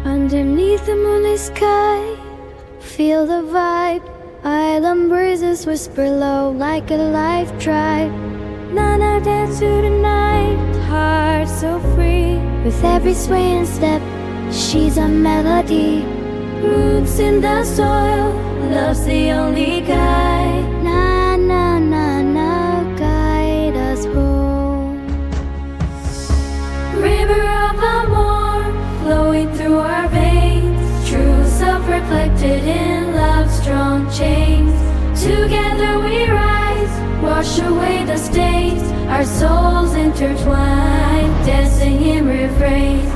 Underneath the moonlit sky, feel the vibe. Island breezes whisper low like a life tribe. Nana dance to the night, heart so free. With every sway and step, she's a melody. Roots in the soil, love's the only guide. Na na na na, guide us home. River of amor, flowing through our veins. True self-reflected in love's strong chains. Together we rise, wash away the stains. Our souls intertwine, dancing in refrain.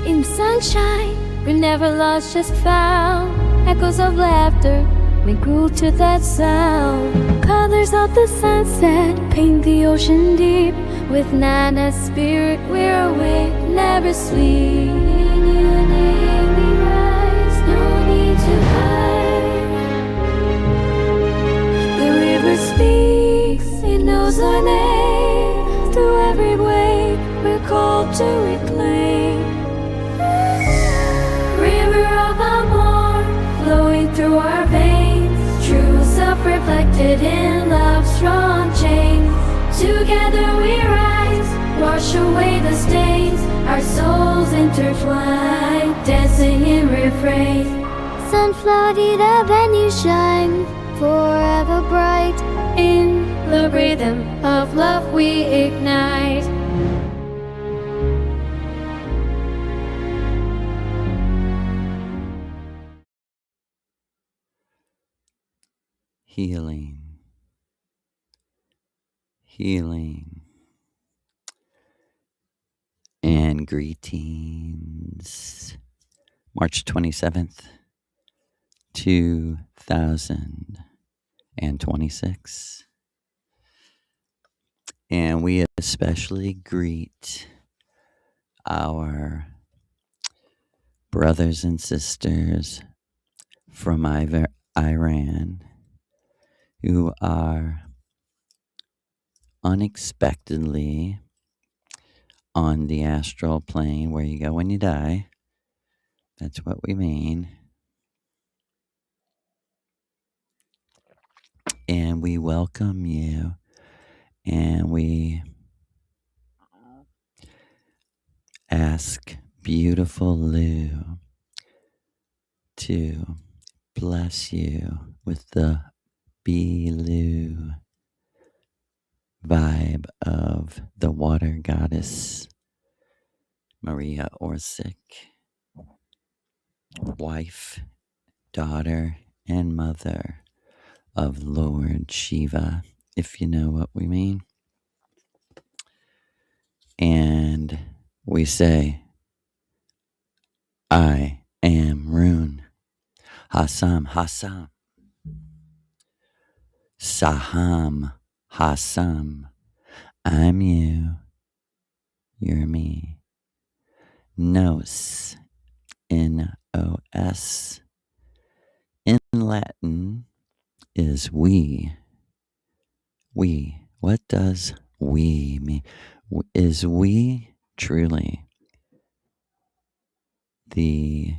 In sunshine, we never lost, just found echoes of laughter. We grew to that sound. Colors of the sunset paint the ocean deep. With Nana's spirit, we're awake, never sleep. In your name we rise, no need to hide. The river speaks, it knows our name. Through every wave, we're called to reclaim. River of amor, flowing through our veins. True self-reflected in love's strong chains. Together we rise, wash away the stains. Our souls intertwine, dancing in refrain. Sunflower, light up and you shine, forever bright. In the rhythm of love we ignite. Healing. Healing. And greetings. March 27th, 2026. And we especially greet our brothers and sisters from Iran who are unexpectedly on the astral plane where you go when you die. That's what we mean. And we welcome you, and we ask beautiful Lu to bless you with the weLUVu vibe of the water goddess Maria Orsic, wife, daughter, and mother of Lord Shiva, if you know what we mean. And we say, I am Rune. Hassam, Hassam. Saham, Hassam. I'm you. You're me. Nos, N-O-S. In Latin is we. We. What does we mean? Is we truly the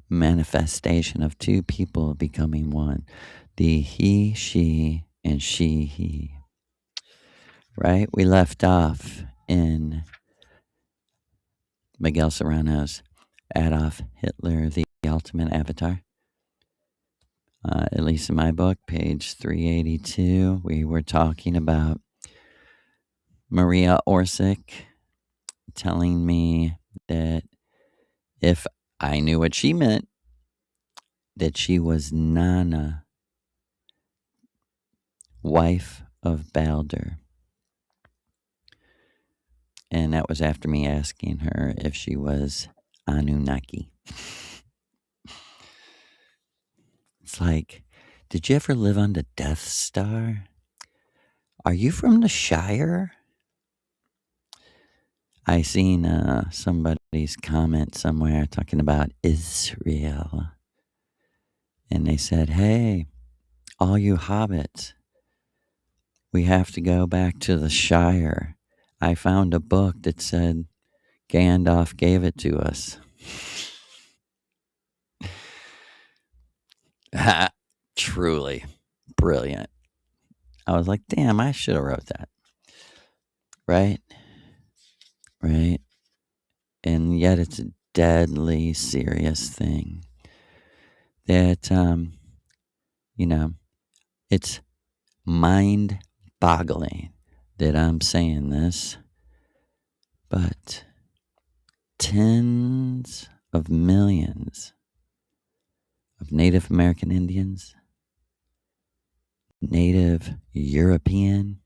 manifestation of two people becoming one? The he, she, and she, he. Right? We left off in Miguel Serrano's Adolf Hitler, the Ultimate Avatar. At least in my book, page 382, we were talking about Maria Orsic telling me that if I knew what she meant, that she was Nana, wife of Baldur. And that was after me asking her if she was Anunnaki. It's like, did you ever live on the Death Star? Are you from the Shire? I seen somebody's comment somewhere talking about Israel. And they said, hey, all you hobbits, we have to go back to the Shire. I found a book that said Gandalf gave it to us. Truly brilliant. I was like, damn, I should have wrote that. Right? Right? And yet it's a deadly serious thing that, you know, it's mind boggling that I'm saying this, but tens of millions of Native American Indians, Native European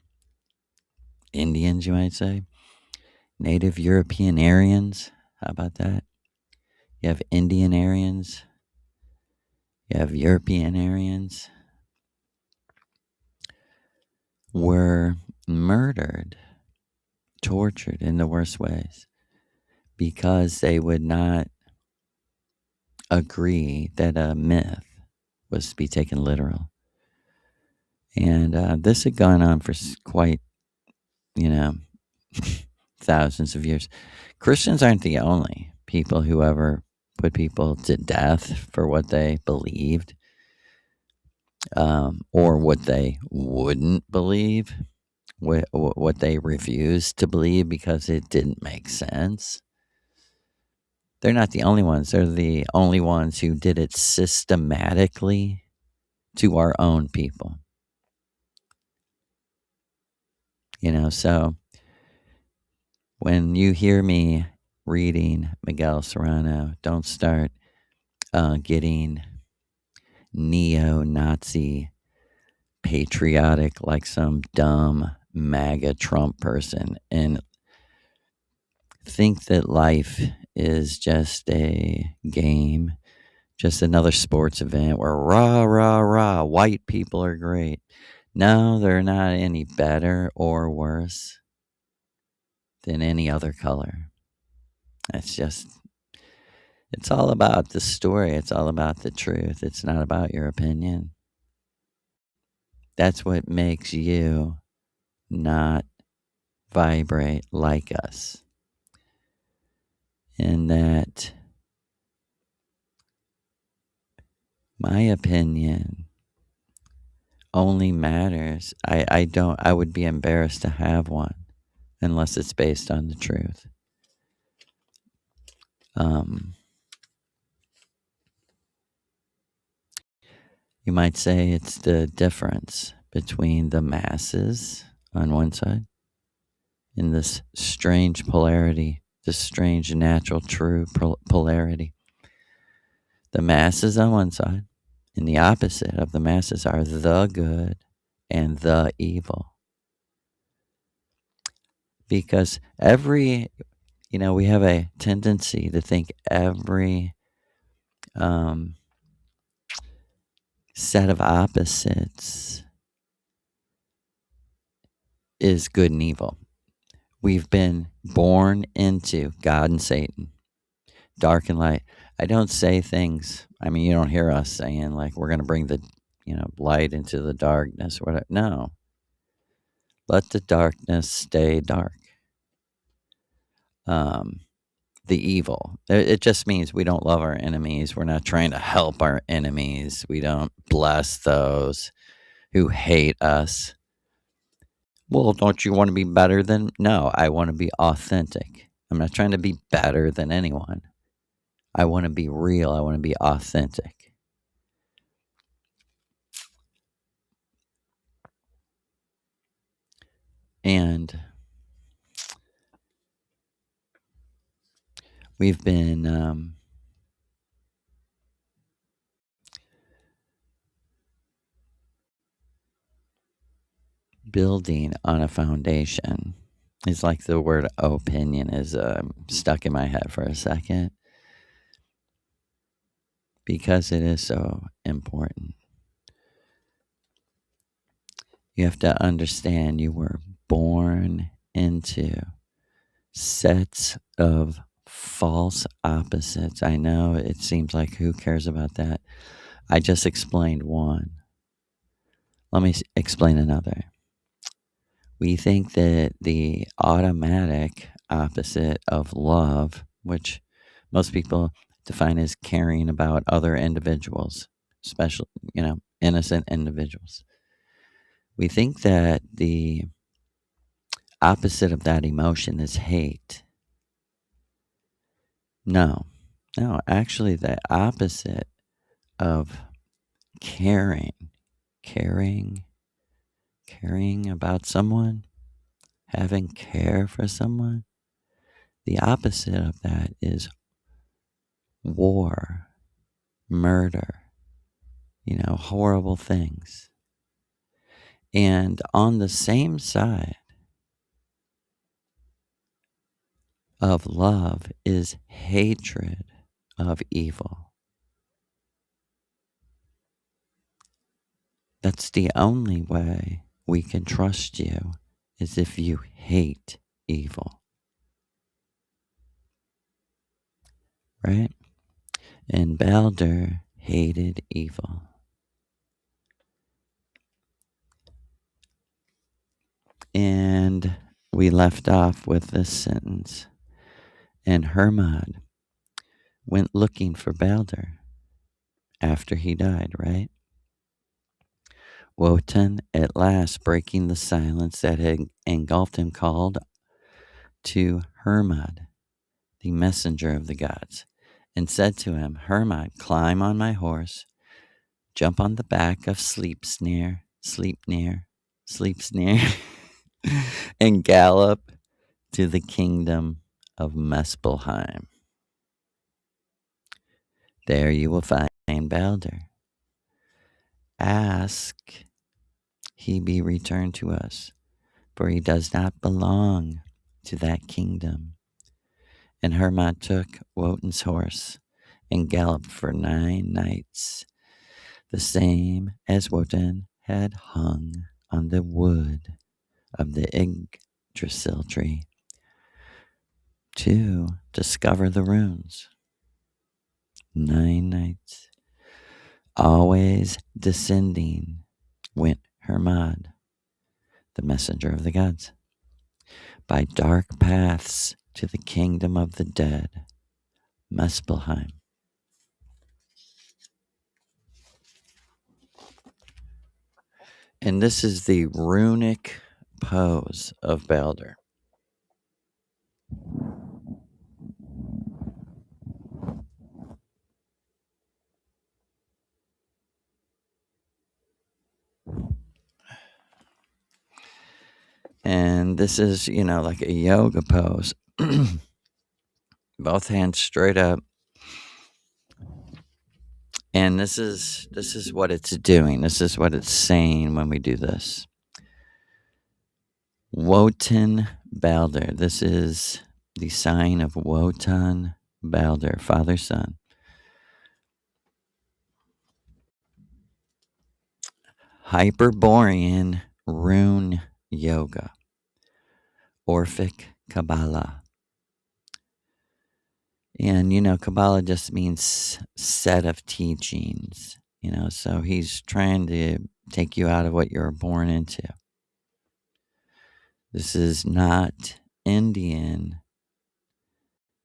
Indians, you might say, Native European Aryans. How about that? You have Indian Aryans, you have European Aryans, were murdered, tortured in the worst ways because they would not agree that a myth was to be taken literal. And this had gone on for quite, you know, thousands of years. Christians aren't the only people who ever put people to death for what they believed, or what they wouldn't believe, what they refused to believe because it didn't make sense. They're not the only ones. They're the only ones who did it systematically to our own people. So when you hear me reading Miguel Serrano, don't start getting neo-Nazi patriotic like some dumb MAGA Trump person and think that life is just a game, just another sports event where rah, rah, rah, white people are great. No, they're not any better or worse than any other color. It's all about the story. It's all about the truth. It's not about your opinion. That's what makes you not vibrate like us. And that my opinion only matters. I would be embarrassed to have one unless it's based on the truth. You might say it's the difference between the masses on one side and this strange polarity, this strange natural true polarity. The masses on one side and the opposite of the masses are the good and the evil. Because we have a tendency to think every set of opposites is good and evil. We've been born into God and Satan, dark and light. I don't say things, you don't hear us saying like we're going to bring the, light into the darkness or whatever. No. Let the darkness stay dark. The evil. It just means we don't love our enemies. We're not trying to help our enemies. We don't bless those who hate us. Well, don't you want to be better than? No, I want to be authentic. I'm not trying to be better than anyone. I want to be real. I want to be authentic. And we've been building on a foundation. It's like the word opinion is stuck in my head for a second because it is so important. You have to understand you were born into sets of false opposites. I know it seems like who cares about that? I just explained one. Let me explain another. We think that the automatic opposite of love, which most people define as caring about other individuals, special, innocent individuals. We think that the opposite of that emotion is hate. No, no, actually, the opposite of caring, caring, caring about someone, having care for someone, the opposite of that is war, murder, horrible things. And on the same side of love is hatred of evil. That's the only way we can trust you, is if you hate evil. Right? And Baldur hated evil. And we left off with this sentence. And Hermod went looking for Baldur after he died, right? Wotan, at last breaking the silence that had engulfed him, called to Hermod, the messenger of the gods, and said to him, Hermod, climb on my horse, jump on the back of Sleipnir, and gallop to the kingdom of Muspelheim. There you will find Baldur. Ask he be returned to us, for he does not belong to that kingdom. And Hermod took Wotan's horse and galloped for 9 nights, the same as Wotan had hung on the wood of the Yggdrasil tree, to discover the runes. 9 nights. Always descending went Hermod, the messenger of the gods, by dark paths to the kingdom of the dead, Muspelheim. And this is the runic pose of Baldur. And this is, like a yoga pose. Both hands straight up. And this is what it's doing. This is what it's saying when we do this. Wotan Baldur. This is the sign of Wotan Baldur, father son. Hyperborean rune yoga. Orphic Kabbalah. And, Kabbalah just means set of teachings, so he's trying to take you out of what you were born into. This is not Indian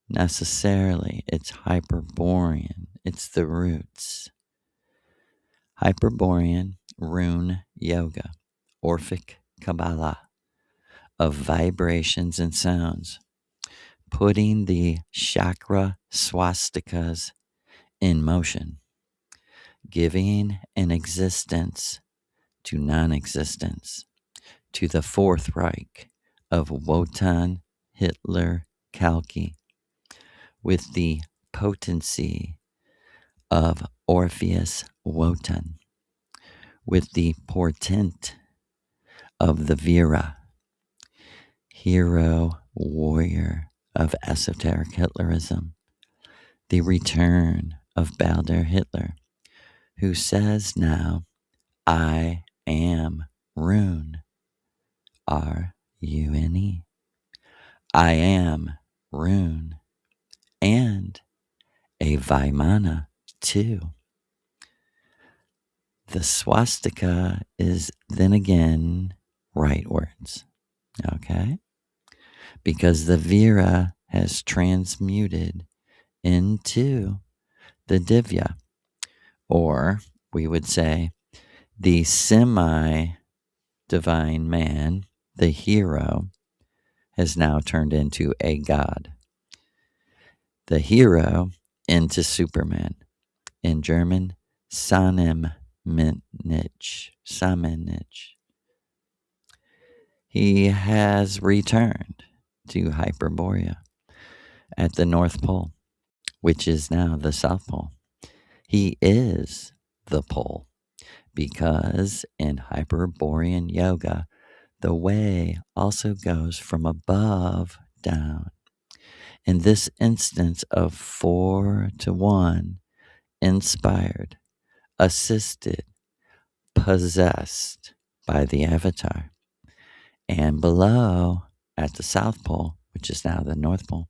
necessarily. It's Hyperborean. It's the roots. Hyperborean rune yoga, Orphic Kabbalah, of vibrations and sounds, putting the chakra swastikas in motion, giving an existence to non-existence, to the Fourth Reich of Wotan Hitler Kalki, with the potency of Orpheus Wotan, with the portent of the Vera, hero warrior of esoteric Hitlerism, the return of Baldur Hitler, who says now, I am rune, R-U-N-E. I am rune and a Vimana too. The swastika is then again right words, okay? Because the Vira has transmuted into the Divya, or we would say the semi divine man, the hero, has now turned into a god. The hero into Superman. In German, Samenich. He has returned to Hyperborea at the North Pole, which is now the South Pole. He is the pole because in Hyperborean yoga, the way also goes from above down. In this instance of 4-1, inspired, assisted, possessed by the avatar. And below at the South Pole, which is now the North Pole,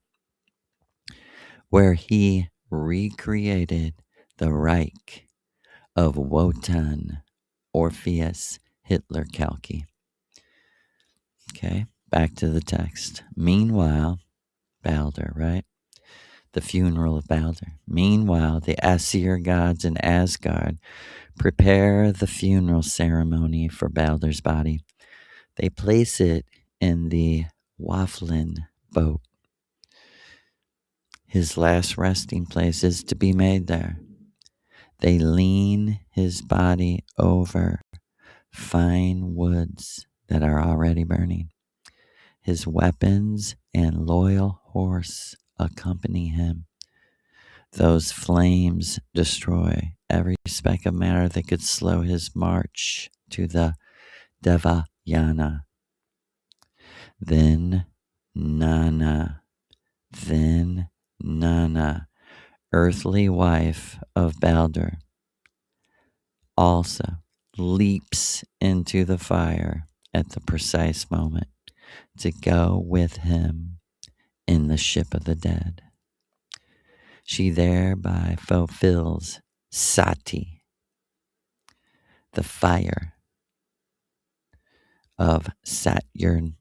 where he recreated the Reich of Wotan, Orpheus, Hitler, Kalki. Okay, back to the text. Meanwhile, Baldur, right? The funeral of Baldur. Meanwhile, the Aesir gods in Asgard prepare the funeral ceremony for Baldur's body. They place it in the Waflin boat. His last resting place is to be made there. They lean his body over fine woods that are already burning. His weapons and loyal horse accompany him. Those flames destroy every speck of matter that could slow his march to the Devayana. Then Nana, earthly wife of Baldur, also leaps into the fire at the precise moment to go with him in the ship of the dead. She thereby fulfills Sati, the fire of Satyurno.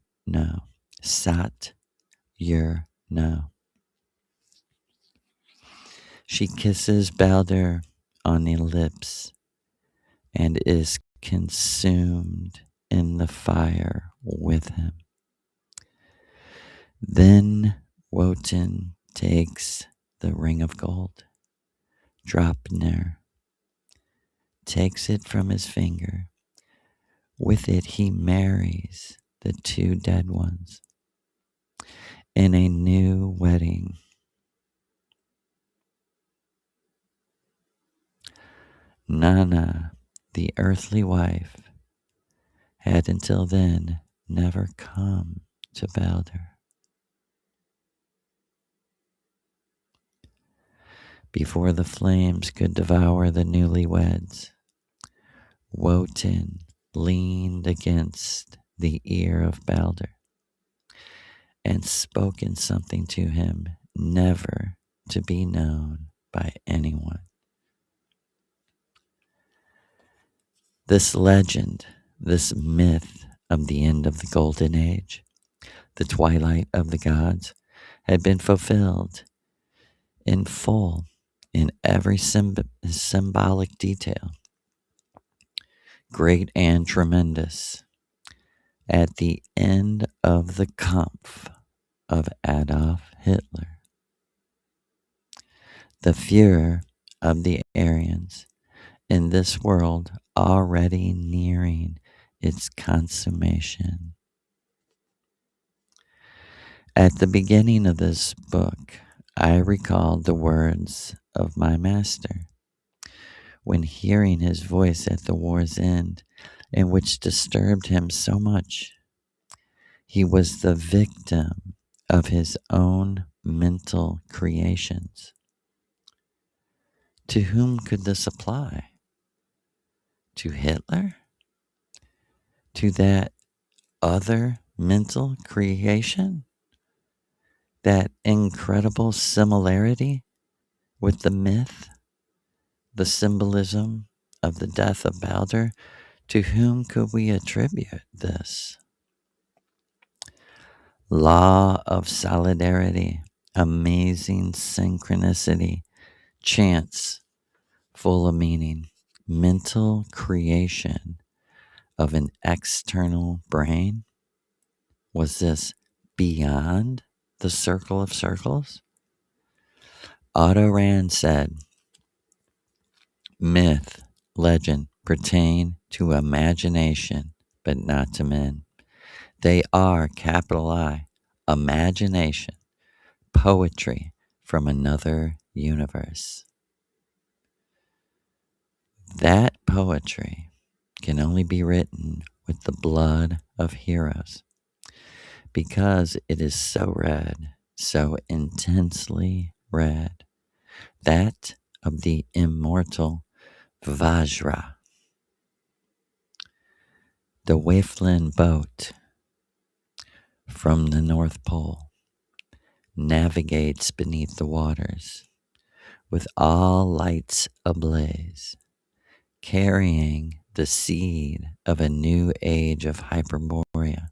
She kisses Baldur on the lips and is consumed in the fire with him. Then Wotan takes the ring of gold, Draupnir, takes it from his finger. With it he marries the two dead ones in a new wedding. Nana, the earthly wife, had until then never come to Baldur. Before the flames could devour the newlyweds, Wotan leaned against the ear of Baldur and spoken something to him never to be known by anyone. This legend, this myth of the end of the Golden Age, the twilight of the gods, had been fulfilled in full in every symbolic detail, great and tremendous, at the end of the Kampf of Adolf Hitler. The Führer of the Aryans in this world already nearing its consummation. At the beginning of this book, I recalled the words of my master when hearing his voice at the war's end, and which disturbed him so much. He was the victim of his own mental creations. To whom could this apply? To Hitler? to that other mental creation, that incredible similarity with the myth, the symbolism of the death of Baldur. To whom could we attribute this? Law of solidarity, amazing synchronicity, chance full of meaning, mental creation of an external brain. Was this beyond the circle of circles? Otto Rand said, myth, legend pertain to imagination, but not to men. They are, capital I, imagination, poetry from another universe. That poetry can only be written with the blood of heroes because it is so red, so intensely red, that of the immortal Vajra, the Waiflin boat from the North Pole, navigates beneath the waters with all lights ablaze, carrying the seed of a new age of Hyperborea,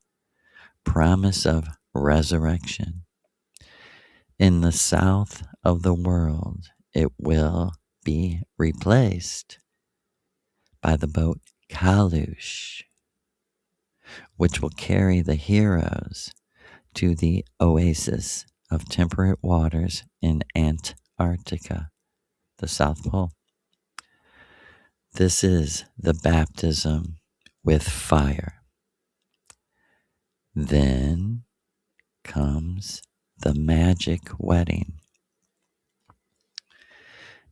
promise of resurrection. In the south of the world, it will be replaced by the boat Kalush, which will carry the heroes to the oasis of temperate waters in Antarctica, the South Pole. This is the baptism with fire. Then comes the magic wedding.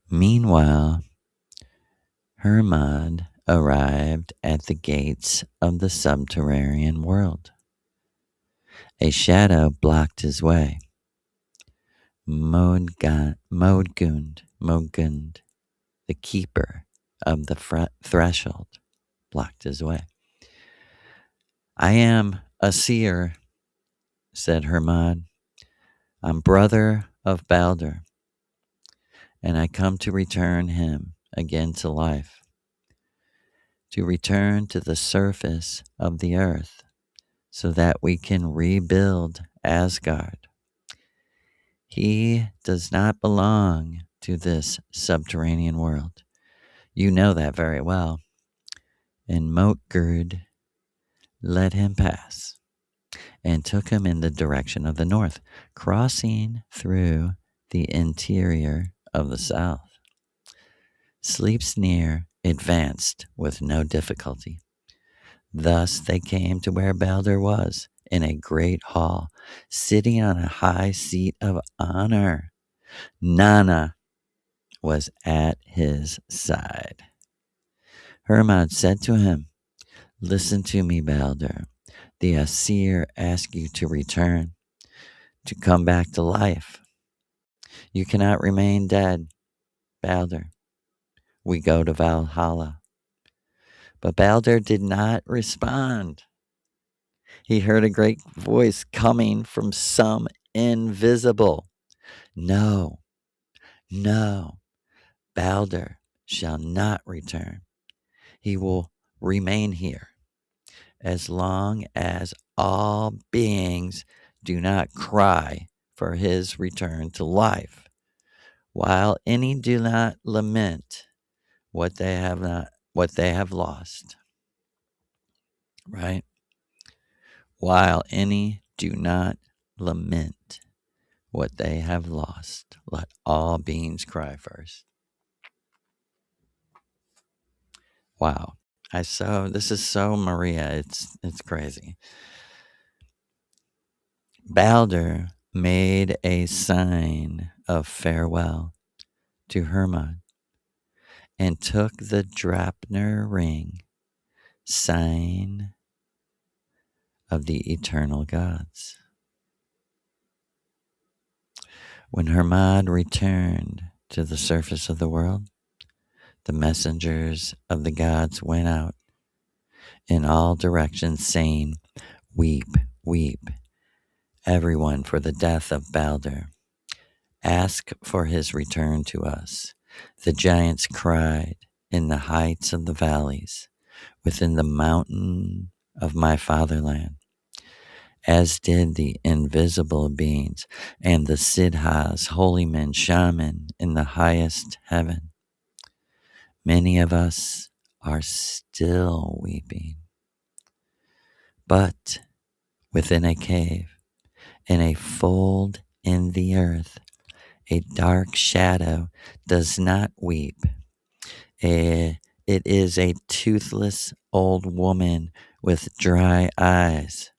Meanwhile, Hermod arrived at the gates of the subterranean world. A shadow blocked his way. Modgund, the keeper of the threshold, blocked his way. I am a seer, said Hermod. I'm brother of Baldur, and I come to return him again to life, to return to the surface of the earth so that we can rebuild Asgard. He does not belong to this subterranean world. You know that very well. And Modgerd let him pass and took him in the direction of the north, crossing through the interior of the south. Sleipnir advanced with no difficulty. Thus they came to where Baldur was, in a great hall, sitting on a high seat of honor. Nanna was at his side. Hermod said to him, listen to me, Baldur. The Asir ask you to return, to come back to life. You cannot remain dead, Baldur. We go to Valhalla. But Baldur did not respond. He heard a great voice coming from some invisible. No, no, Baldur shall not return. He will remain here as long as all beings do not cry for his return to life, while any do not lament what they have lost. Right? While any do not lament what they have lost, let all beings cry first. Wow. This is so Maria, it's crazy. Baldur made a sign of farewell to Hermod and took the Draupnir ring, sign of the eternal gods. When Hermod returned to the surface of the world, the messengers of the gods went out in all directions, saying, "Weep, weep, everyone, for the death of Baldur. Ask for his return to us." The giants cried in the heights of the valleys, within the mountain of my fatherland, as did the invisible beings and the siddhas, holy men, shaman in the highest heaven. Many of us are still weeping, but within a cave, in a fold in the earth, a dark shadow does not weep. It is a toothless old woman with dry eyes.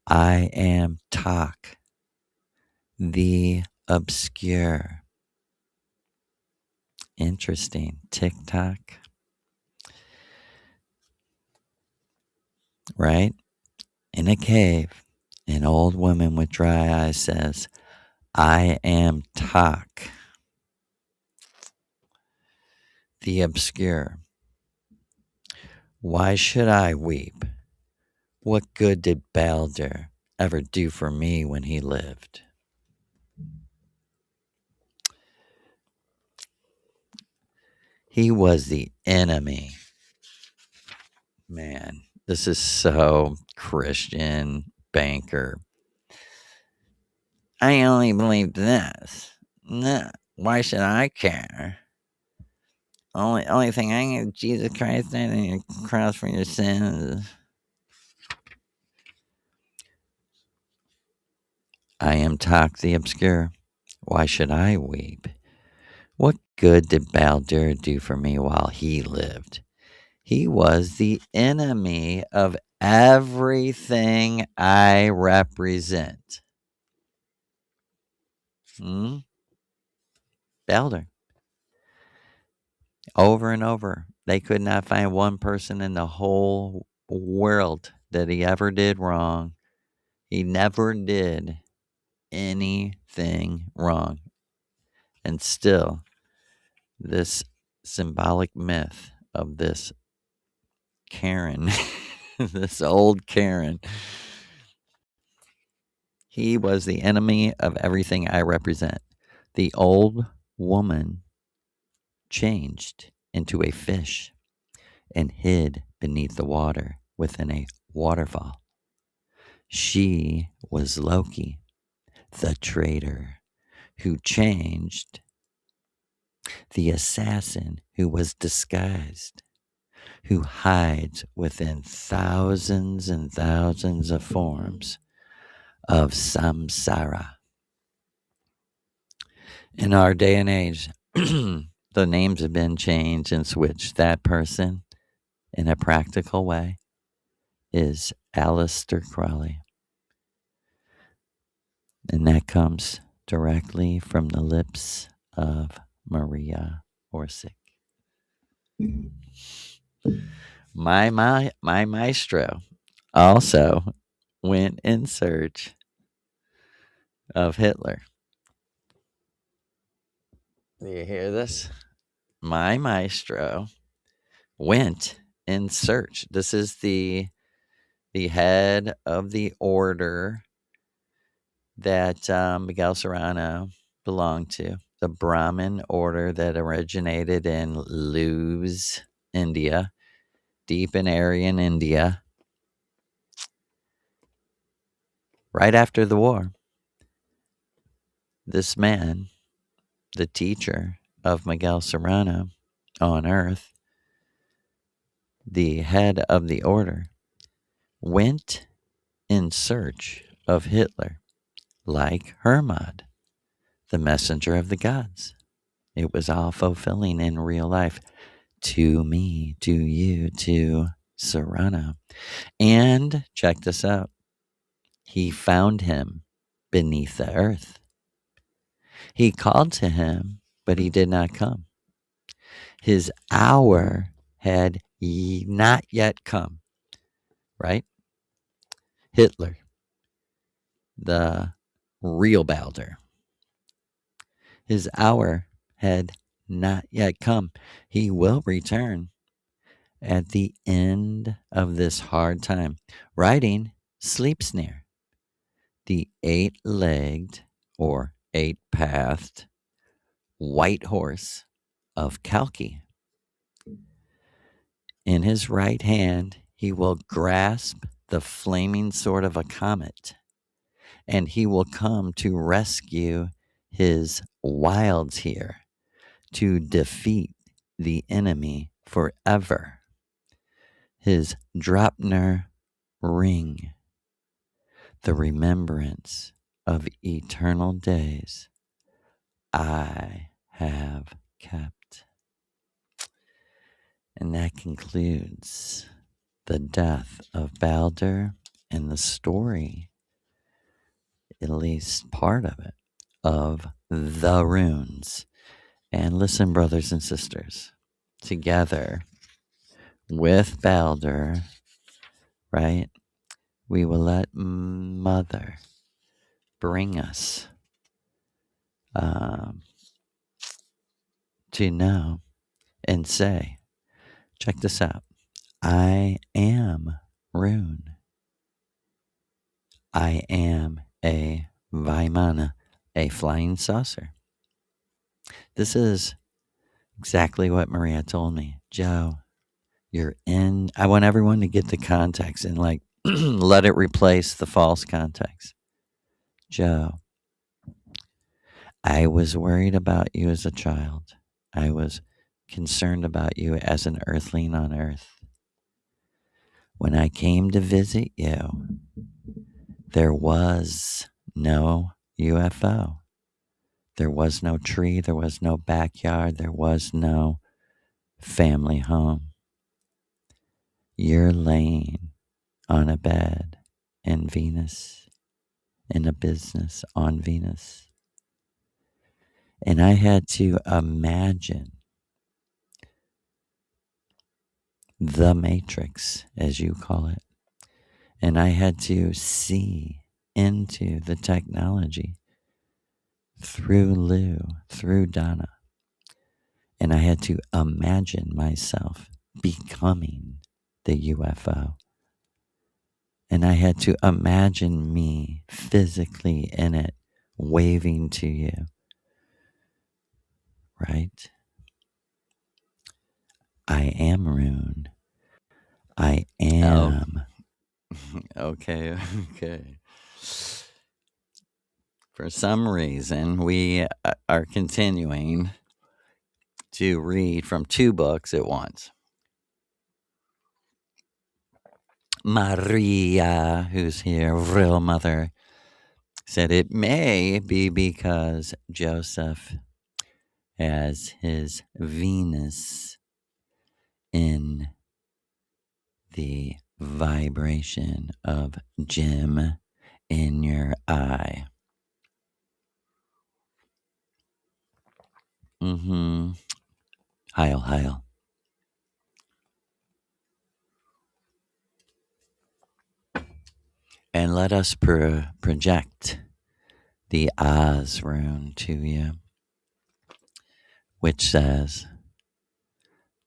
I am Tak, the obscure. Interesting. TikTok, right? In a cave, an old woman with dry eyes says, I am Tak, the obscure. Why should I weep? What good did Baldur ever do for me when he lived? He was the enemy. Man, this is so Christian banker. I only believe this. No, why should I care? Only thing I need is Jesus Christ died on your cross for your sins. I am Tak the obscure. Why should I weep? What good did Baldur do for me while he lived? He was the enemy of everything I represent. Baldur. Over and over. They could not find one person in the whole world that he ever did wrong. He never did anything wrong. And still, this symbolic myth of this Karen, this old Karen, he was the enemy of everything I represent. The old woman changed into a fish and hid beneath the water within a waterfall. She was Loki, the traitor, who changed, the assassin who was disguised, who hides within thousands and thousands of forms of samsara. In our day and age, the names have been changed and switched. That person, in a practical way, is Aleister Crowley. And that comes directly from the lips of Maria Orsic. My maestro also went in search of Hitler. Do you hear this? My maestro went in search. This is the head of the order that Miguel Serrano belonged to, the Brahmin order that originated in Luz, India, deep in Aryan India, right after the war. This man, the teacher of Miguel Serrano on earth, the head of the order, went in search of Hitler like Hermod, the messenger of the gods. It was all fulfilling in real life. To me, to you, to Serrano. And check this out. He found him beneath the earth. He called to him, but he did not come. His hour had not yet come, right? Hitler, the real Baldur. His hour had not yet come. He will return at the end of this hard time, riding Sleep Snare, the 8-legged or 8-pathed white horse of Kalki. In his right hand, he will grasp the flaming sword of a comet, and he will come to rescue his wilds here to defeat the enemy forever. His Draupner ring, the remembrance of eternal days, I have kept. And that concludes the death of Baldur and the story, at least part of it, of the runes. And listen, brothers and sisters, together with Baldur, right, we will let Mother bring us to know and say, check this out. I am rune. I am a Vaimana, a flying saucer. This is exactly what Maria told me. Joe, you're in. I want everyone to get the context and like let it replace the false context. Joe, I was worried about you as a child. I was concerned about you as an earthling on earth. When I came to visit you, there was no UFO. There was no tree. There was no backyard. There was no family home. You're laying on a bed in Venus, in a business on Venus. And I had to imagine the matrix, as you call it. And I had to see into the technology through Lou, through Donna. And I had to imagine myself becoming the UFO. And I had to imagine me physically in it, waving to you. Right? I am Rune. I am. Okay. For some reason, we are continuing to read from 2 books at once. Maria, who's here, real mother, said it may be because Joseph has his Venus in the vibration of Jim in your eye. Heil, heil. And let us project the Oz rune to you, which says,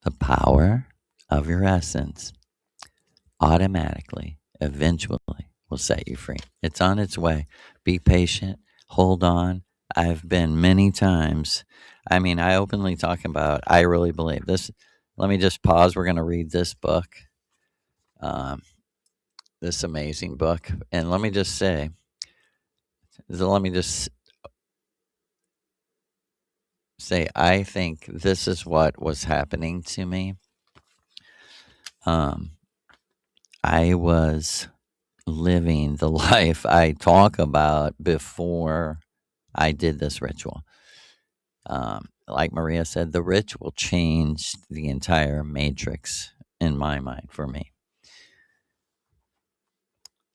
the power of your essence automatically, eventually, will set you free. It's on its way. Be patient. Hold on. I've been many times. I mean, I openly talk about, I really believe this. Let me just pause. We're going to read this book, this amazing book. And let me just say, I think this is what was happening to me. I was living the life I talk about before I did this ritual. Like Maria said, the ritual changed the entire matrix in my mind for me.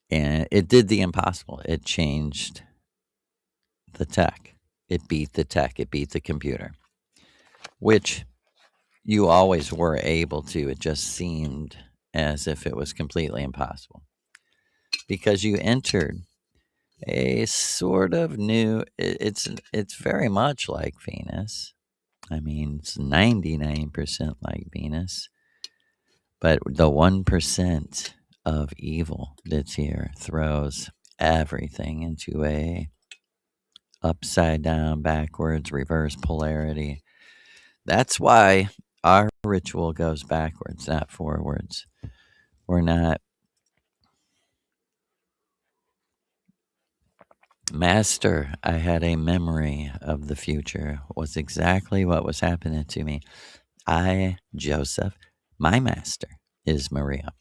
And it did the impossible. It changed the tech. It beat the tech. It beat the computer, which you always were able to. It just seemed as if it was completely impossible because you entered a sort of new, it's very much like Venus. I mean, it's 99% like Venus. But the 1% of evil that's here throws everything into a upside down, backwards, reverse polarity. That's why our ritual goes backwards, not forwards. We're not master. I had a memory of the future, was exactly what was happening to me. I, Joseph, my master is Maria,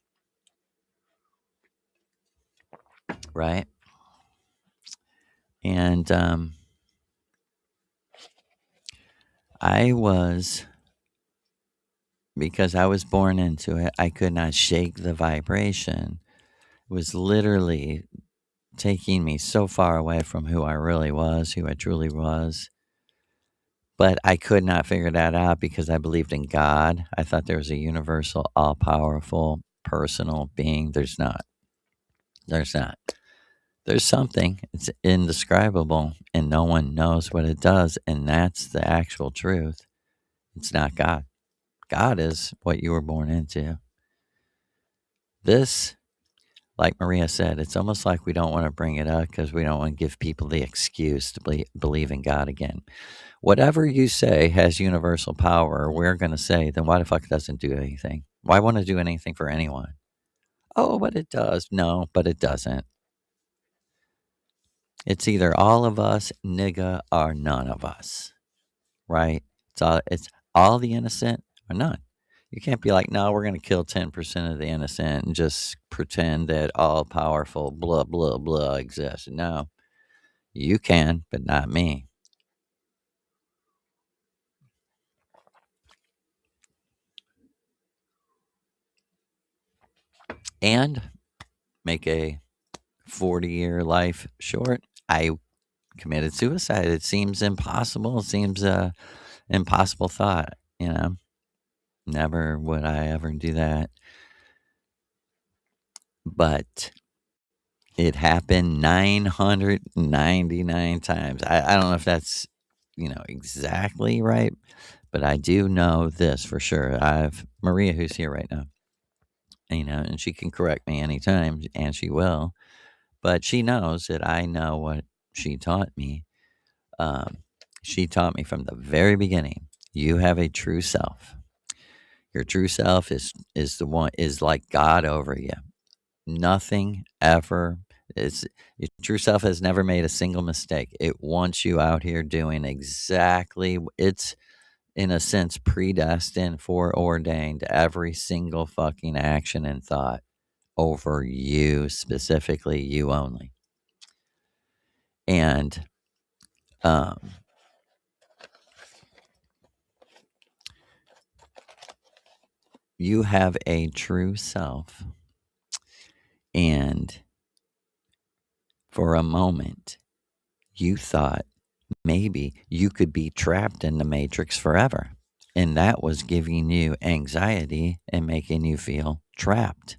right? And I was, because I was born into it, I could not shake the vibration. It was literally taking me so far away from who I really was, who I truly was. But I could not figure that out because I believed in God. I thought there was a universal, all powerful, personal being. There's not. There's not. There's something. It's indescribable, and no one knows what it does. And that's the actual truth. It's not God. God is what you were born into. This, like Maria said, it's almost like we don't want to bring it up because we don't want to give people the excuse to believe in God again. Whatever you say has universal power, we're going to say, then why the fuck doesn't do anything? Why want to do anything for anyone? Oh, but it does. No, but it doesn't. It's either all of us, nigga, or none of us, right? It's all the innocent or none. You can't be like, no, we're going to kill 10% of the innocent and just pretend that all powerful blah, blah, blah exists. No, you can, but not me. And make a 40-year life short. I committed suicide. It seems impossible. It seems impossible thought, you know. Never would I ever do that. But it happened 999 times. I don't know if that's, exactly right, but I do know this for sure. I've Maria, who's here right now, and she can correct me anytime, and she will. But she knows that I know what she taught me. Um, she taught me from the very beginning. You have a true self. Your true self is the one is like God over you. Nothing ever is your true self has never made a single mistake. It wants you out here doing exactly it's in a sense predestined, foreordained every single fucking action and thought over you specifically, you only. And um you have a true self, and for a moment you thought maybe you could be trapped in the matrix forever. And that was giving you anxiety and making you feel trapped.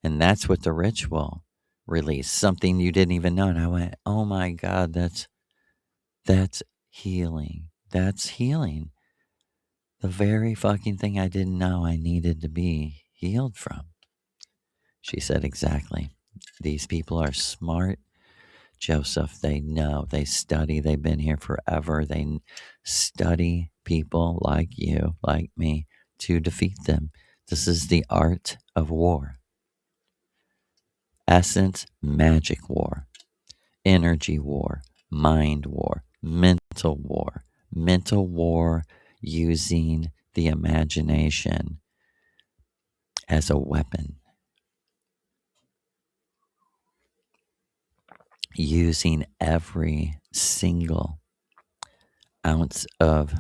And that's what the ritual released, something you didn't even know. And I went, oh my God, that's healing. That's healing. The very fucking thing I didn't know I needed to be healed from. She said, exactly. These people are smart, Joseph. They know, they study, they've been here forever. They study people like you, like me, to defeat them. This is the art of war. Essence, magic war, energy war, mind war, mental war using the imagination as a weapon, using every single ounce of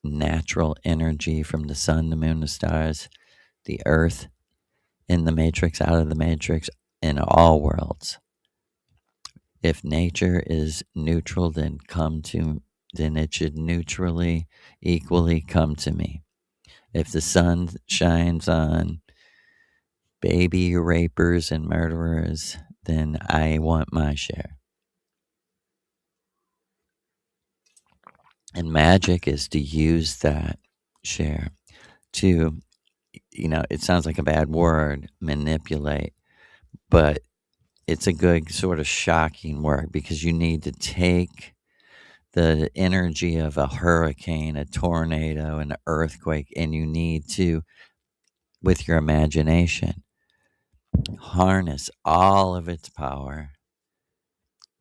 natural energy from the sun, the moon, the stars, the earth, in the matrix, out of the matrix, in all worlds. If nature is neutral, then it should neutrally, equally come to me. If the sun shines on baby rapers and murderers, then I want my share. And magic is to use that share to it sounds like a bad word, manipulate, but it's a good sort of shocking word because you need to take the energy of a hurricane, a tornado, an earthquake, and you need to, with your imagination, harness all of its power,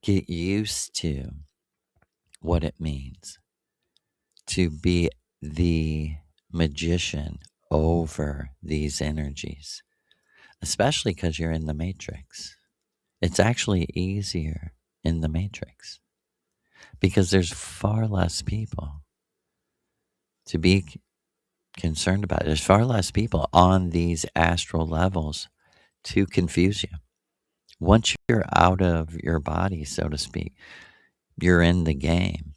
get used to what it means to be the magician over these energies, especially because you're in the matrix. It's actually easier in the matrix because there's far less people to be concerned about. There's far less people on these astral levels to confuse you. Once you're out of your body, so to speak, you're in the game.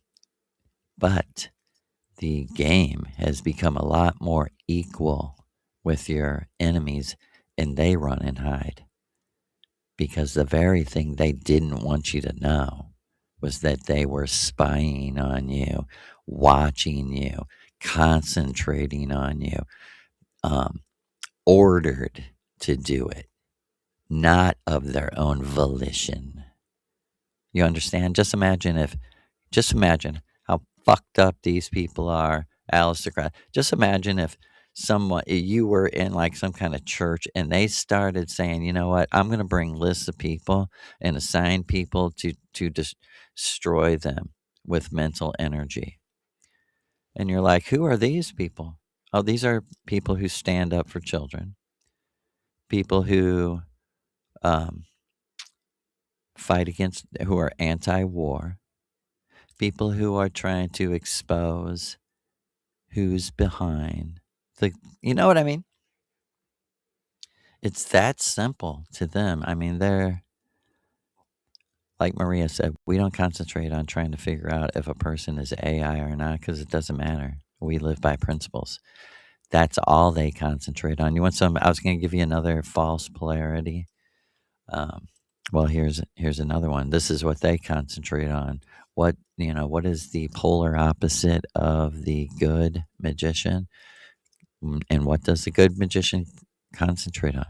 But the game has become a lot more equal with your enemies, and they run and hide because the very thing they didn't want you to know was that they were spying on you, watching you, concentrating on you, um, ordered to do it, not of their own volition. You understand? Just imagine how fucked up these people are, Alistair. Just imagine if you were in like some kind of church and they started saying, you know what, I'm going to bring lists of people and assign people to destroy them with mental energy. And you're like, who are these people? Oh, these are people who stand up for children, people who um, who are anti-war, people who are trying to expose who's behind the, you know what I mean? It's that simple to them. I mean, they're like Maria said, we don't concentrate on trying to figure out if a person is AI or not because it doesn't matter. We live by principles. That's all they concentrate on. You want some? I was going to give you another false polarity. Um, well, here's another one. This is what they concentrate on. What is the polar opposite of the good magician? And what does the good magician concentrate on?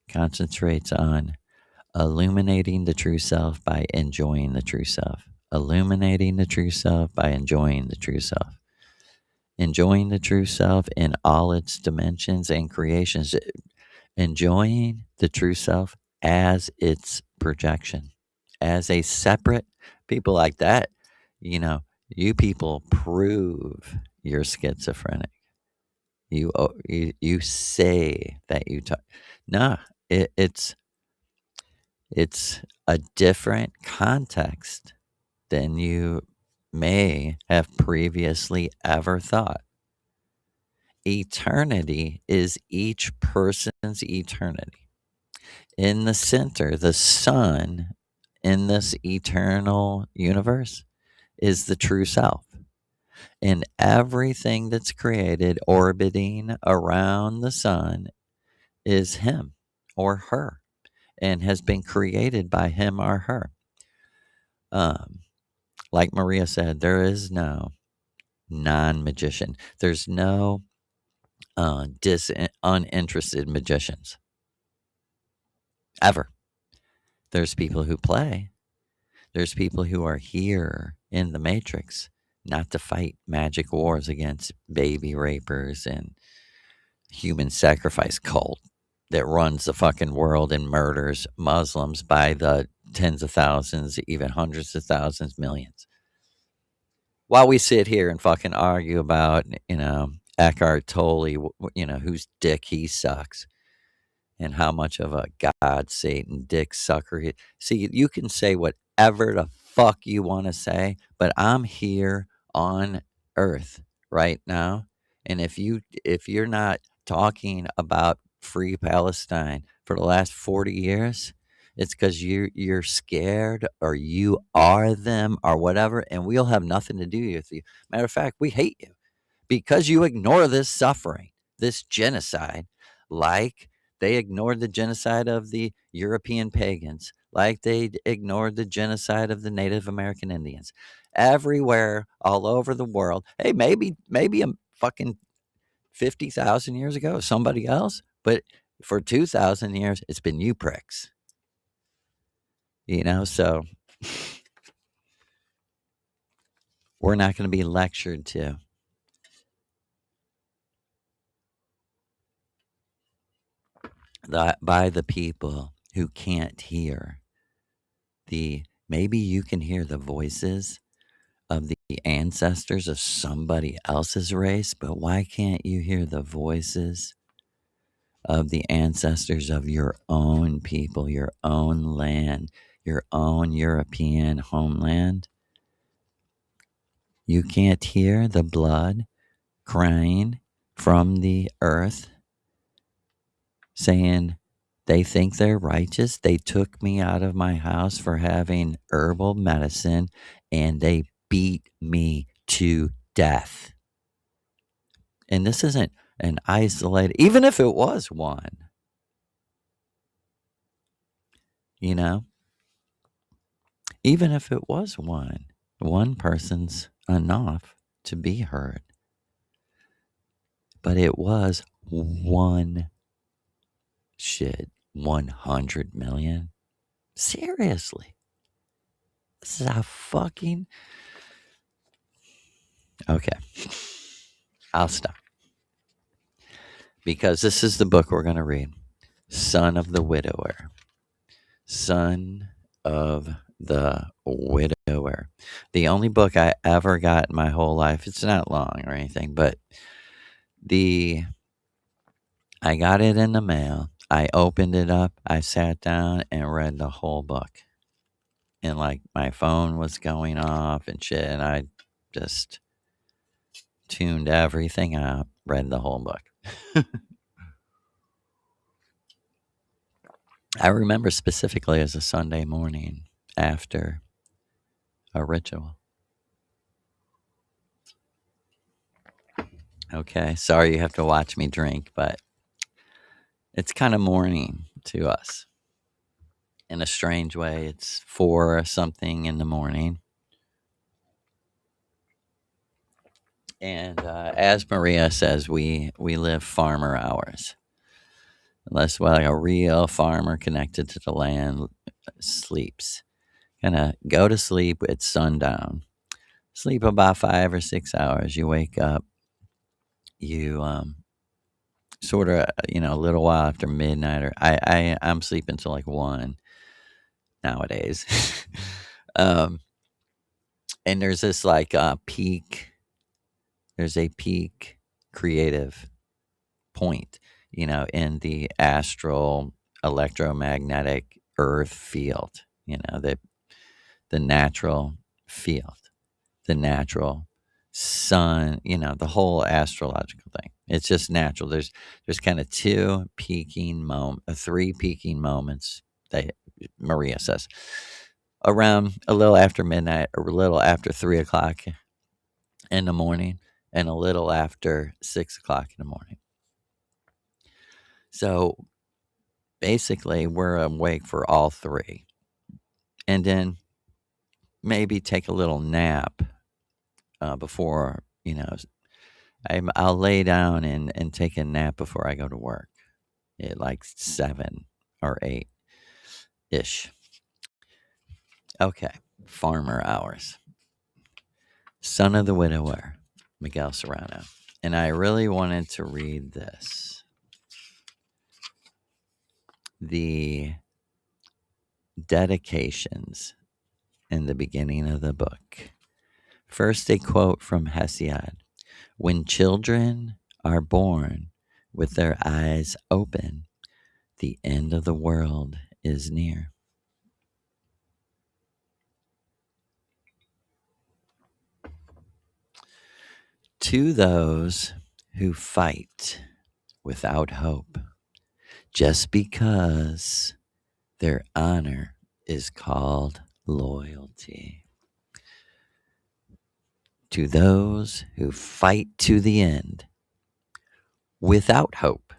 Concentrates on illuminating the true self by enjoying the true self. Illuminating the true self by enjoying the true self. Enjoying the true self in all its dimensions and creations. Enjoying the true self as its projection, as a separate people like that. You people prove you're schizophrenic. You say that you talk. No, it's a different context than you may have previously ever thought. Eternity is each person's eternity. In the center, the sun in this eternal universe is the true self. And everything that's created orbiting around the sun is him or her and has been created by him or her. Um, like Maria said, there is no non magician, there's no uninterested magicians ever. There's people who play, there's people who are here in the matrix not to fight magic wars against baby rapers and human sacrifice cult that runs the fucking world and murders Muslims by the tens of thousands, even hundreds of thousands, millions. While we sit here and fucking argue about, Eckhart Tolle, whose dick he sucks and how much of a God, Satan, dick sucker he. See, you can say whatever the fuck you want to say, but I'm here on Earth right now, and if you're not talking about free Palestine for the last 40 years, it's because you're scared or you are them or whatever, and we'll have nothing to do with you. Matter of fact, we hate you because you ignore this suffering, this genocide, like they ignored the genocide of the European pagans, like they ignored the genocide of the Native American Indians. Everywhere, all over the world. Hey, maybe a fucking 50,000 years ago, somebody else. But for 2,000 years, it's been you pricks. So we're not going to be lectured to. By the people who can't hear maybe you can hear the voices of the ancestors of somebody else's race, but why can't you hear the voices of the ancestors of your own people, your own land, your own European homeland? You can't hear the blood crying from the earth saying they think they're righteous. They took me out of my house for having herbal medicine and they beat me to death. And this isn't an isolated, even if it was one, even if it was one person's enough to be heard. But it was 100 million. Seriously. This is a fucking. Okay. I'll stop. Because this is the book we're going to read. Son of the Widower. Son of the Widower. The only book I ever got in my whole life. It's not long or anything, but I got it in the mail. I opened it up. I sat down and read the whole book. And like my phone was going off and shit. And I just tuned everything out, read the whole book. I remember specifically as a Sunday morning after a ritual. Okay, sorry you have to watch me drink, but it's kind of morning to us. In a strange way, it's 4 something in the morning. And as Maria says, we live farmer hours. Unless like a real farmer connected to the land sleeps. Gonna go to sleep at sundown. Sleep about 5 or 6 hours. You wake up. You sort of a little while after midnight, or I'm sleeping till like 1 nowadays. And there's this like peak. There's a peak creative point, in the astral electromagnetic earth field, the natural field, the natural sun, the whole astrological thing. It's just natural. There's kind of 3 peaking moments that Maria says around a little after midnight, or a little after 3 o'clock in the morning, and a little after 6 o'clock in the morning. So basically, we're awake for all 3. And then maybe take a little nap before, I'll lay down and take a nap before I go to work at like 7 or 8-ish. Okay, farmer hours. Son of the Widower, Miguel Serrano. And I really wanted to read this. The dedications in the beginning of the book. First, a quote from Hesiod. When children are born with their eyes open, the end of the world is near. To those who fight without hope, just because their honor is called loyalty. To those who fight to the end without hope,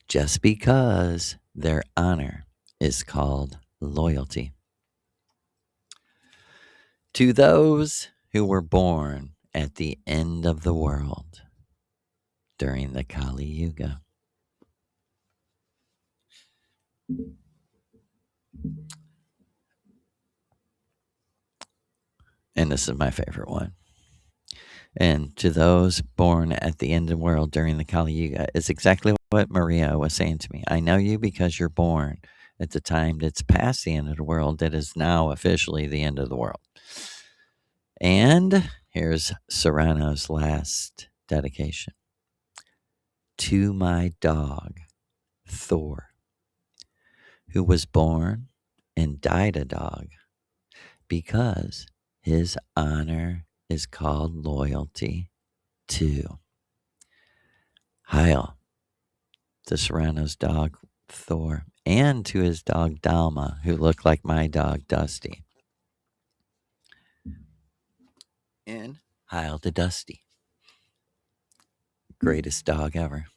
just because their honor is called loyalty. To those who were born at the end of the world, during the Kali Yuga. And this is my favorite one. And to those born at the end of the world during the Kali Yuga, it's exactly what Maria was saying to me. I know you because you're born at the time that's past the end of the world, that is now officially the end of the world. And here's Serrano's last dedication. To my dog, Thor, who was born and died a dog because his honor is called loyalty to Heil, to Serrano's dog, Thor, and to his dog, Dalma, who looked like my dog, Dusty. And Heil to Dusty. Greatest dog ever.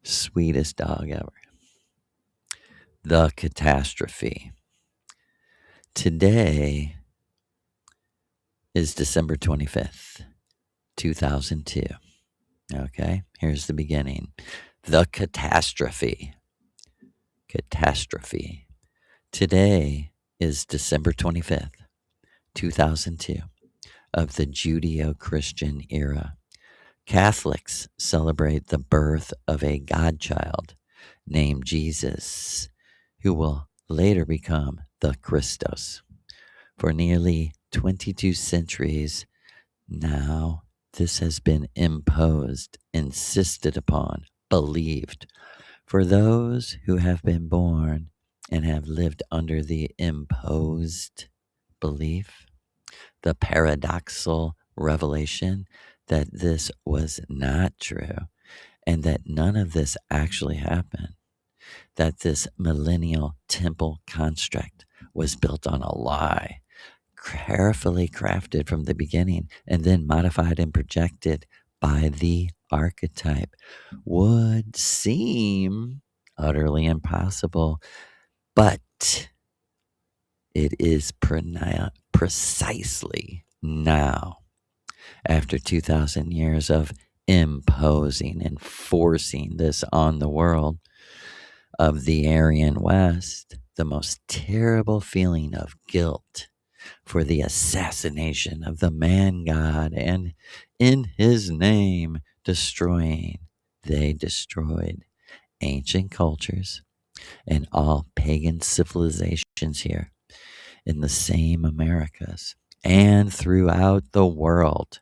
Sweetest dog ever. The catastrophe. Today is December 25th, 2002. Okay, here's the beginning. The catastrophe. Catastrophe. Today is December 25th, 2002, of the Judeo-Christian era. Catholics celebrate the birth of a godchild named Jesus, who will later become the Christos. For nearly 22 centuries now, this has been imposed, insisted upon, believed. For those who have been born and have lived under the imposed belief, the paradoxical revelation that this was not true and that none of this actually happened, that this millennial temple construct was built on a lie, carefully crafted from the beginning and then modified and projected by the archetype, would seem utterly impossible, but it is precisely now, after 2,000 years of imposing and forcing this on the world of the Aryan West, the most terrible feeling of guilt for the assassination of the man God, and in his name destroying, they destroyed ancient cultures and all pagan civilizations here in the same Americas and throughout the world,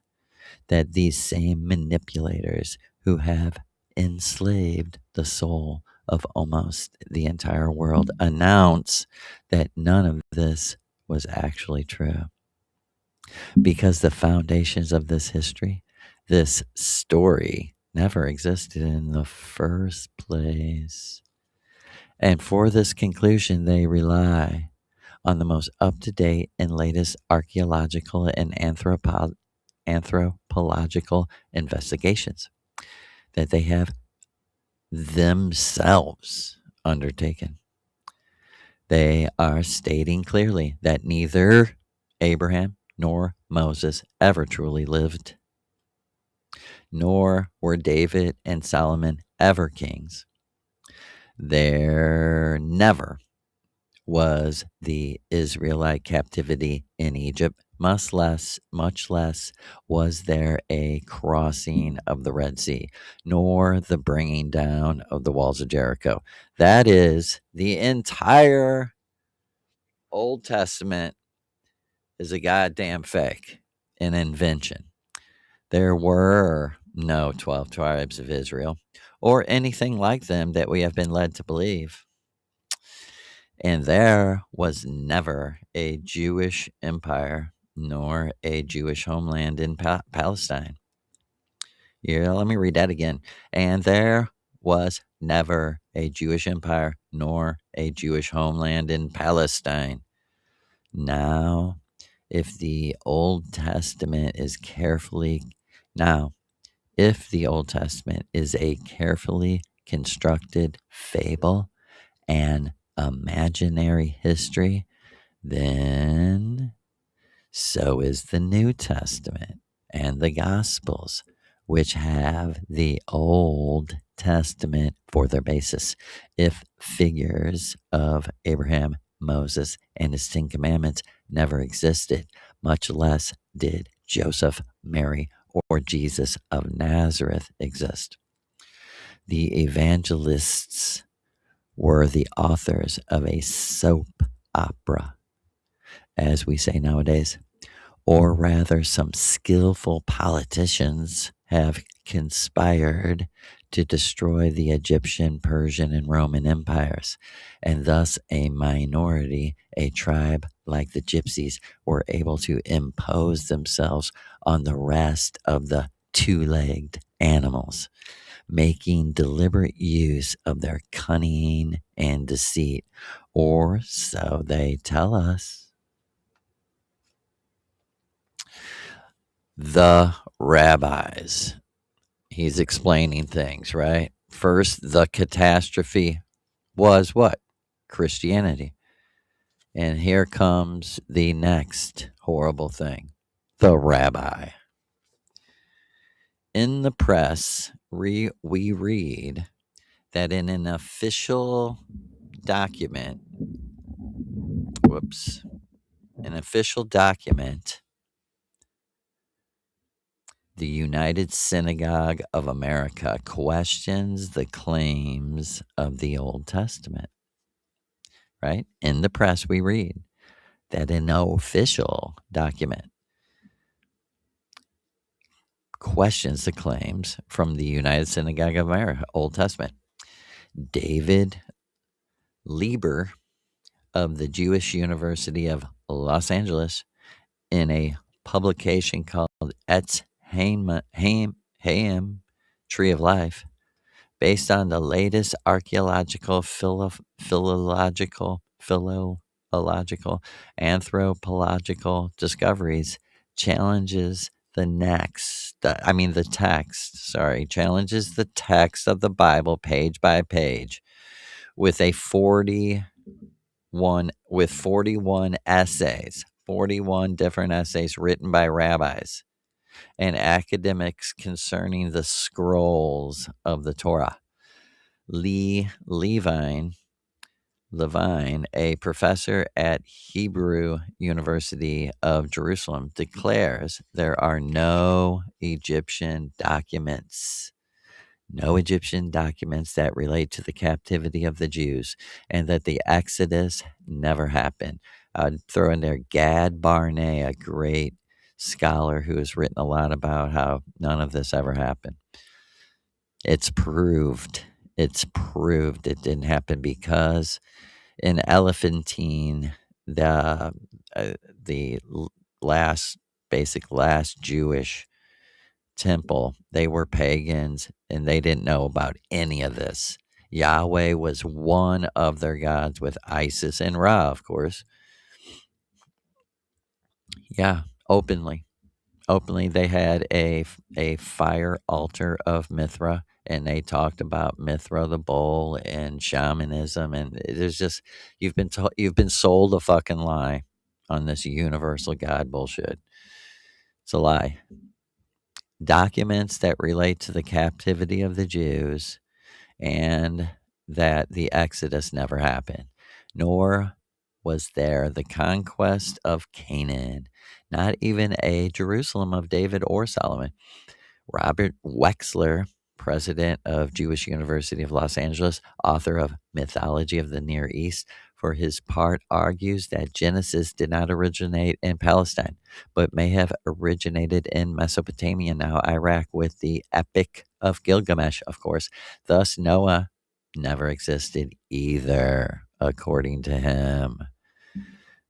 that these same manipulators who have enslaved the soul of almost the entire world announce that none of this was actually true. Because the foundations of this history, this story, never existed in the first place. And for this conclusion, they rely on the most up-to-date and latest archaeological and anthropological investigations that they have themselves undertaken. They are stating clearly that neither Abraham nor Moses ever truly lived, nor were David and Solomon ever kings. There never was the Israelite captivity in Egypt, much less was there a crossing of the Red Sea, nor the bringing down of the walls of Jericho. That is, the entire Old Testament is a goddamn fake, an invention. There were no 12 tribes of Israel or anything like them that we have been led to believe. And there was never a Jewish empire nor a Jewish homeland in Palestine. Yeah, let me read that again. And there was never a Jewish empire nor a Jewish homeland in Palestine. Now, if the Old Testament is a carefully constructed fable and imaginary history, then so is the New Testament and the Gospels, which have the Old Testament for their basis. If figures of Abraham, Moses, and his 10 Commandments never existed, much less did Joseph, Mary, or Jesus of Nazareth exist. The evangelists were the authors of a soap opera, as we say nowadays, or rather, some skillful politicians have conspired to destroy the Egyptian, Persian, and Roman empires, and thus a minority, a tribe like the Gypsies, were able to impose themselves on the rest of the two-legged animals, making deliberate use of their cunning and deceit, or so they tell us. The rabbis. He's explaining things, right? First, the catastrophe was what? Christianity. And here comes the next horrible thing, the rabbi. In the press, we read that in an official document, the United Synagogue of America questions the claims of the Old Testament, right? In the press, we read that an official document questions the claims from the United Synagogue of America, Old Testament. David Lieber of the Jewish University of Los Angeles, in a publication called Etz Haim, Tree of Life, based on the latest archaeological, philological, anthropological discoveries, challenges challenges the text of the Bible page by page with 41 essays, 41 different essays written by rabbis and academics concerning the scrolls of the Torah. Levine, a professor at Hebrew University of Jerusalem, declares there are no Egyptian documents that relate to the captivity of the Jews, and that the Exodus never happened. I'd throw in there Gad Barnea, a great scholar who has written a lot about how none of this ever happened. It's proved it didn't happen because in Elephantine, the last Jewish temple, they were pagans and they didn't know about any of this. Yahweh was one of their gods, with Isis and Ra, of course. Yeah, openly they had a fire altar of Mithra, and they talked about Mithra the bull and shamanism, and there's just you've been sold a fucking lie on this universal God bullshit. It's a lie. Documents that relate to the captivity of the Jews and that the Exodus never happened, nor was there the conquest of Canaan, not even a Jerusalem of David or Solomon. Robert Wexler, president of Jewish University of Los Angeles, author of Mythology of the Near East, for his part argues that Genesis did not originate in Palestine, but may have originated in Mesopotamia, now Iraq, with the Epic of Gilgamesh, of course. Thus, Noah never existed either, according to him.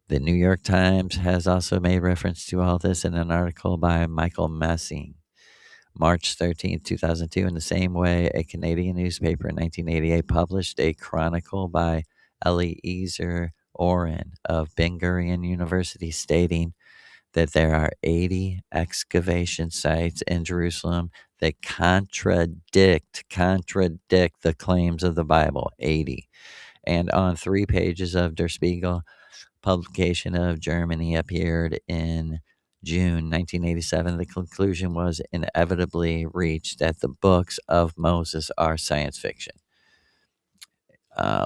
The New York Times has also made reference to all this in an article by Michael Messing, March 13th, 2002. In the same way, a Canadian newspaper in 1988 published a chronicle by Eliezer Oren of Ben Gurion University, stating that there are 80 excavation sites in Jerusalem that contradict the claims of the Bible. 80. And on 3 pages of Der Spiegel, publication of Germany, appeared in June 1987, the conclusion was inevitably reached that the books of Moses are science fiction.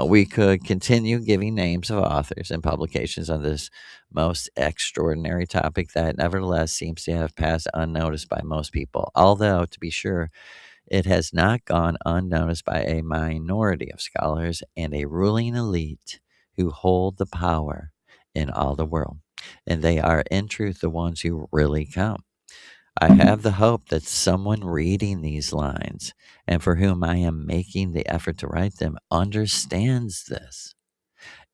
We could continue giving names of authors and publications on this most extraordinary topic that nevertheless seems to have passed unnoticed by most people, although, to be sure, it has not gone unnoticed by a minority of scholars and a ruling elite who hold the power in all the world. And they are, in truth, the ones who really count. I have the hope that someone reading these lines and for whom I am making the effort to write them understands this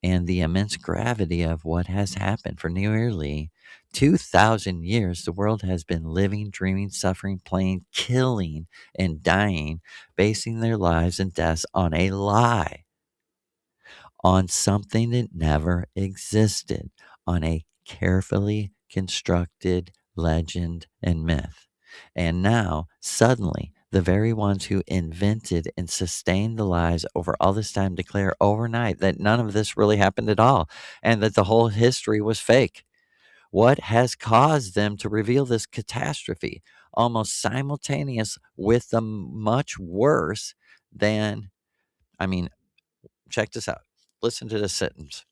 and the immense gravity of what has happened. For nearly 2,000 years, the world has been living, dreaming, suffering, playing, killing, and dying, basing their lives and deaths on a lie, on something that never existed, on a carefully constructed legend and myth. And now, suddenly, the very ones who invented and sustained the lies over all this time declare overnight that none of this really happened at all and that the whole history was fake. What has caused them to reveal this catastrophe almost simultaneous with the much worse than, I mean, check this out. Listen to this sentence.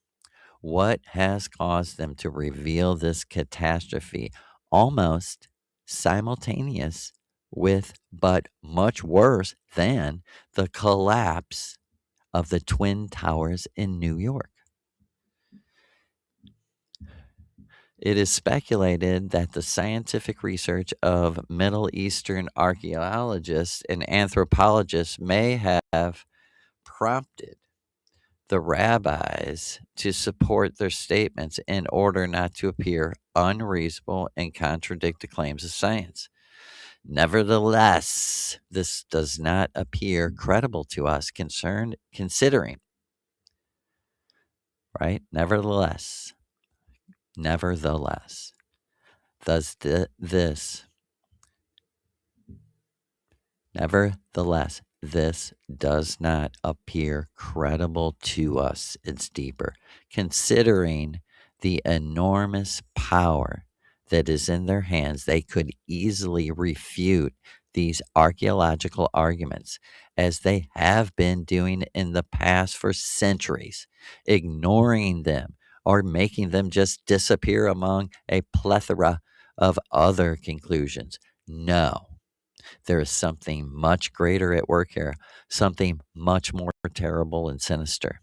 What has caused them to reveal this catastrophe almost simultaneous with, but much worse than, the collapse of the Twin Towers in New York? It is speculated that the scientific research of Middle Eastern archaeologists and anthropologists may have prompted the rabbis to support their statements in order not to appear unreasonable and contradict the claims of science. Nevertheless, this does not appear credible to us considering, right? Nevertheless, does this Nevertheless, this does not appear credible to us. It's deeper. Considering the enormous power that is in their hands, they could easily refute these archaeological arguments, as they have been doing in the past for centuries, ignoring them or making them just disappear among a plethora of other conclusions. No. There is something much greater at work here, something much more terrible and sinister.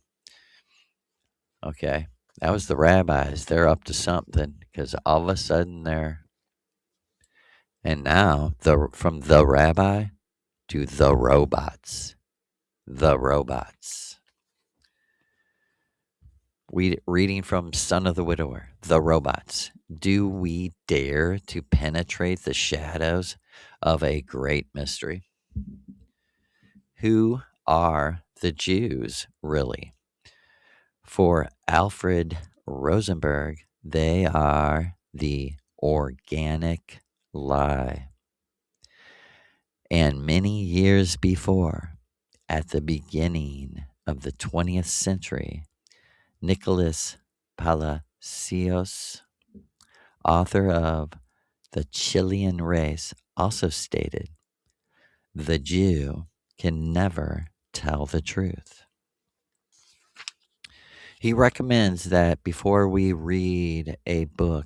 Okay, that was the rabbis. They're up to something because all of a sudden and now from the rabbi to the robots. The robots. Reading from Son of the Widower, the robots. Do we dare to penetrate the shadows of a great mystery? Who are the Jews, really? For Alfred Rosenberg, they are the organic lie. And many years before, at the beginning of the 20th century, Nicholas Palacios, author of The Chilean Race, also stated, the Jew can never tell the truth. He recommends that before we read a book